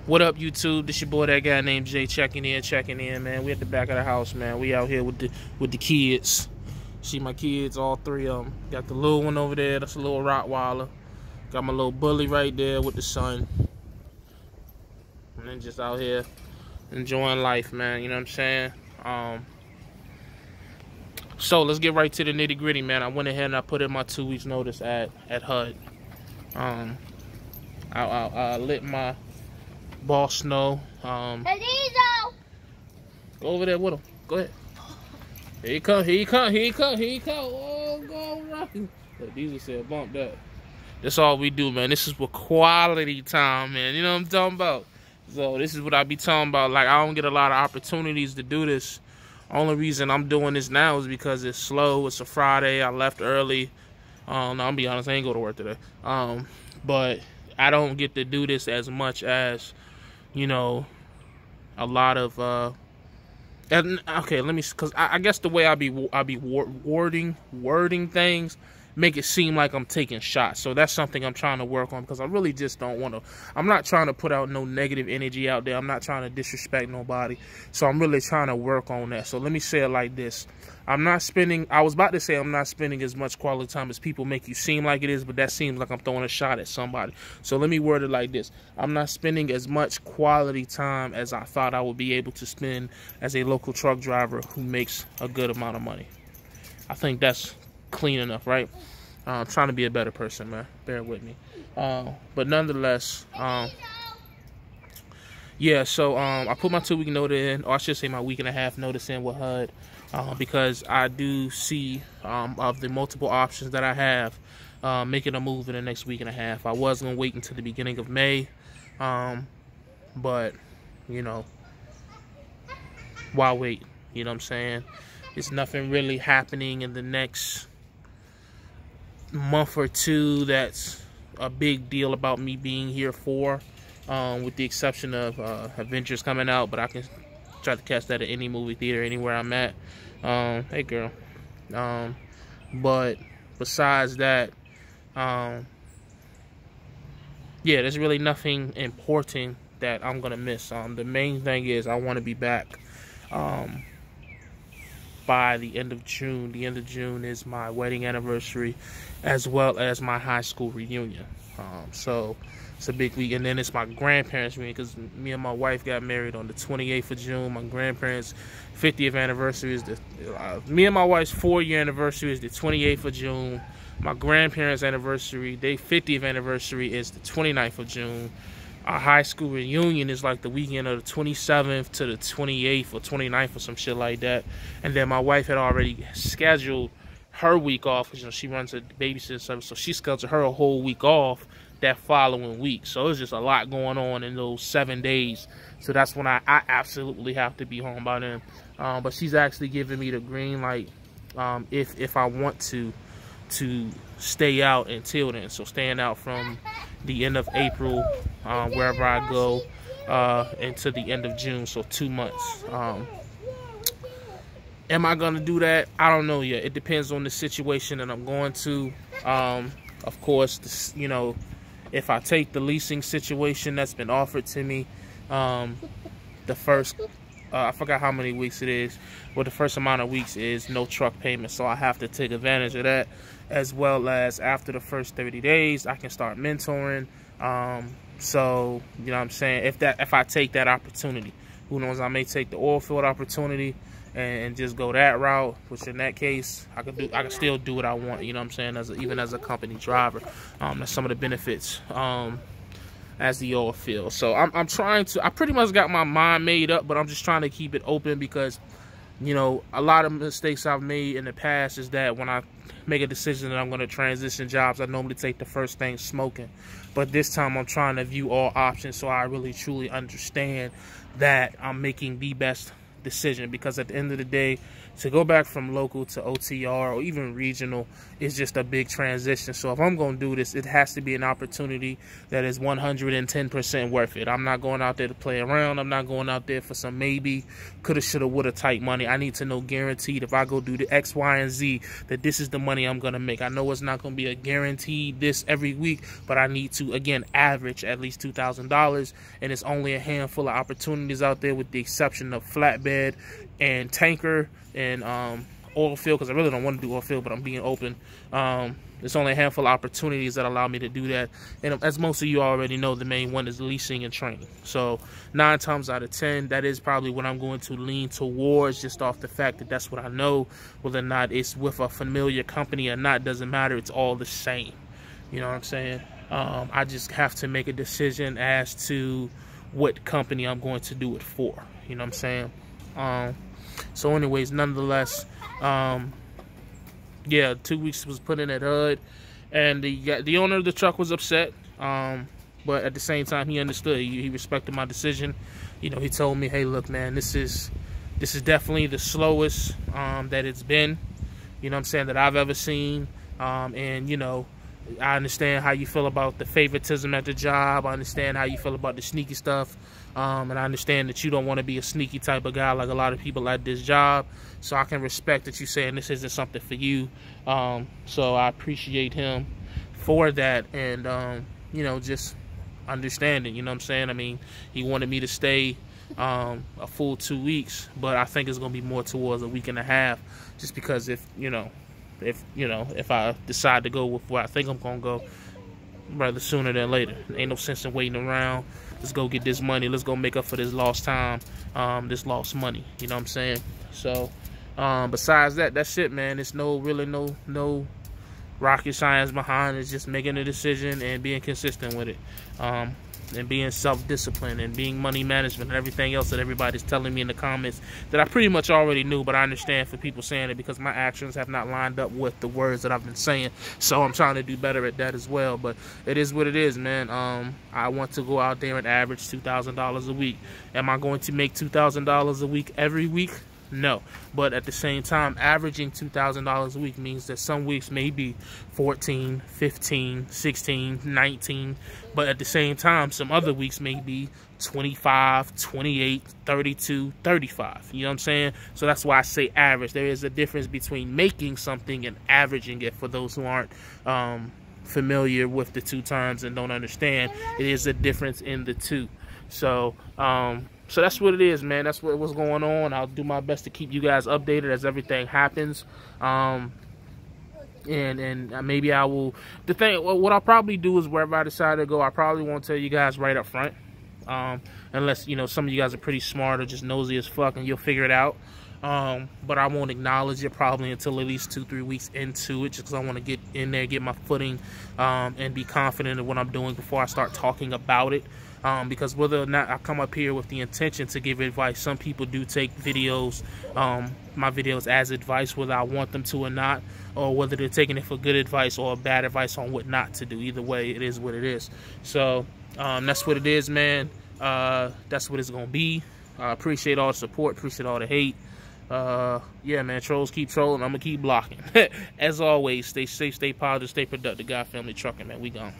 What up, YouTube? This your boy, that guy named Jay, checking in, man. We at the back of the house, man. We out here with the kids. See my kids, all three of them. Got the little one over there. That's a little Rottweiler. Got my little bully right there with the son. And then just out here enjoying life, man. You know what I'm saying? So let's get right to the nitty gritty, man. I went ahead and I put in my 2 weeks notice at HUD. I let my boss know. Hey, Diesel! Go over there with him. Go ahead. Here he come. Here he come. Here he come. Here he come. Oh, go rocking. Diesel said, bump that. That's all we do, man. This is what quality time, man. You know what I'm talking about? So this is what I be talking about. Like, I don't get a lot of opportunities to do this. Only reason I'm doing this now is because it's slow. It's a Friday. I left early. No, I'll be honest. I ain't go to work today. But I don't get to do this as much as, you know, a lot of okay, let me, because I guess the way I be wording things make it seem like I'm taking shots. So that's something I'm trying to work on, because I really just don't want to. I'm not trying to put out no negative energy out there. I'm not trying to disrespect nobody. So I'm really trying to work on that. So let me say it like this. I was about to say I'm not spending as much quality time as people make you seem like it is, but that seems like I'm throwing a shot at somebody. So let me word it like this. I'm not spending as much quality time as I thought I would be able to spend as a local truck driver who makes a good amount of money. I think that's clean enough, right? I'm trying to be a better person, man. Bear with me. But nonetheless, yeah, so I put my 2 week notice in, or I should say my week and a half notice in with HUD, because I do see of the multiple options that I have, making a move in the next week and a half. I was going to wait until the beginning of May, but, you know, why wait? You know what I'm saying? There's nothing really happening in the next month or two that's a big deal about me being here for, with the exception of Avengers coming out, but I can try to catch that at any movie theater anywhere I'm at. Hey girl. But besides that, yeah, there's really nothing important that I'm gonna miss. The main thing is I want to be back by the end of June. The end of June is my wedding anniversary, as well as my high school reunion. So it's a big week. And then it's my grandparents' reunion, because me and my wife got married on the 28th of June. My grandparents' 50th anniversary is me and my wife's 4-year anniversary is the 28th of June. My grandparents' anniversary, their 50th anniversary, is the 29th of June. Our high school reunion is like the weekend of the 27th to the 28th or 29th or some shit like that. And then my wife had already scheduled her week off, because, you know, she runs a babysitting service, so she scheduled her a whole week off that following week. So it's just a lot going on in those 7 days. So that's when I absolutely have to be home by then. But she's actually giving me the green light, if I want to stay out until then. So staying out from the end of April, wherever I go, into the end of June, so 2 months. Am I gonna do that? I don't know yet. It depends on the situation that I'm going to. Of course, you know, if I take the leasing situation that's been offered to me, the first, I forgot how many weeks it is, but the first amount of weeks is no truck payment, so I have to take advantage of that, as well as after the first 30 days, I can start mentoring. So, you know what I'm saying, if I take that opportunity, who knows, I may take the oil field opportunity and just go that route, which in that case, I can still do what I want, you know what I'm saying, even as a company driver. That's some of the benefits, as the oil field. So I'm trying to, I pretty much got my mind made up, but I'm just trying to keep it open, because, you know, a lot of mistakes I've made in the past is that when I make a decision that I'm going to transition jobs, I normally take the first thing smoking. But this time I'm trying to view all options, so I really truly understand that I'm making the best decision, because at the end of the day, to go back from local to OTR or even regional is just a big transition. So if I'm going to do this, it has to be an opportunity that is 110% worth it. I'm not going out there to play around. I'm not going out there for some maybe, coulda, shoulda, woulda type money. I need to know guaranteed if I go do the X, Y, and Z that this is the money I'm going to make. I know it's not going to be a guaranteed this every week, but I need to, again, average at least $2,000, and it's only a handful of opportunities out there, with the exception of flatbed and tanker and oil field, because I really don't want to do oil field, but I'm being open. There's only a handful of opportunities that allow me to do that, and as most of you already know, the main one is leasing and training. So 9 times out of 10, that is probably what I'm going to lean towards, just off the fact that that's what I know. Whether or not it's with a familiar company or not doesn't matter. It's all the same. You know what I'm saying? I just have to make a decision as to what company I'm going to do it for. You know what I'm saying? So anyways, nonetheless, yeah, 2 weeks was put in at Hudd, and the owner of the truck was upset, but at the same time, he understood. He respected my decision. You know, he told me, hey, look, man, this is definitely the slowest that it's been, you know what I'm saying, that I've ever seen. And, you know, I understand how you feel about the favoritism at the job. I understand how you feel about the sneaky stuff. And I understand that you don't want to be a sneaky type of guy like a lot of people at this job. So I can respect that you saying this isn't something for you. So I appreciate him for that. And, you know, just understanding, you know what I'm saying? I mean, he wanted me to stay a full 2 weeks, but I think it's going to be more towards a week and a half, just because if I decide to go with where I think I'm going to go, rather sooner than later. Ain't no sense in waiting around. Let's go get this money. Let's go make up for this lost time, this lost money. You know what I'm saying? So, besides that, that's it, man. It's really no rocket science behind it. It's just making a decision and being consistent with it. And being self-disciplined and being money management and everything else that everybody's telling me in the comments that I pretty much already knew, but I understand for people saying it because my actions have not lined up with the words that I've been saying. So I'm trying to do better at that as well. But it is what it is, man. I want to go out there and average $2,000 a week. Am I going to make $2,000 a week every week? No, but at the same time, averaging $2,000 a week means that some weeks may be 14, 15, 16, 19, but at the same time, some other weeks may be 25, 28, 32, 35. You know what I'm saying? So that's why I say average. There is a difference between making something and averaging it. For those who aren't familiar with the two terms and don't understand, it is a difference in the two. So, so that's what it is, man. That's what's going on. I'll do my best to keep you guys updated as everything happens. And maybe I will. What I'll probably do is wherever I decide to go, I probably won't tell you guys right up front, unless some of you guys are pretty smart or just nosy as fuck and you'll figure it out. But I won't acknowledge it probably until at least 2-3 weeks into it, just because I want to get in there, get my footing, and be confident in what I'm doing before I start talking about it. Because whether or not I come up here with the intention to give advice, some people do take videos, my videos as advice, whether I want them to or not, or whether they're taking it for good advice or bad advice on what not to do. Either way, it is what it is. So that's what it is, man. That's what it's gonna be. I appreciate all the support, appreciate all the hate. Yeah, man, trolls keep trolling. I'm gonna keep blocking. As always, stay safe, stay positive, stay productive. God Family Trucking, man. We gone.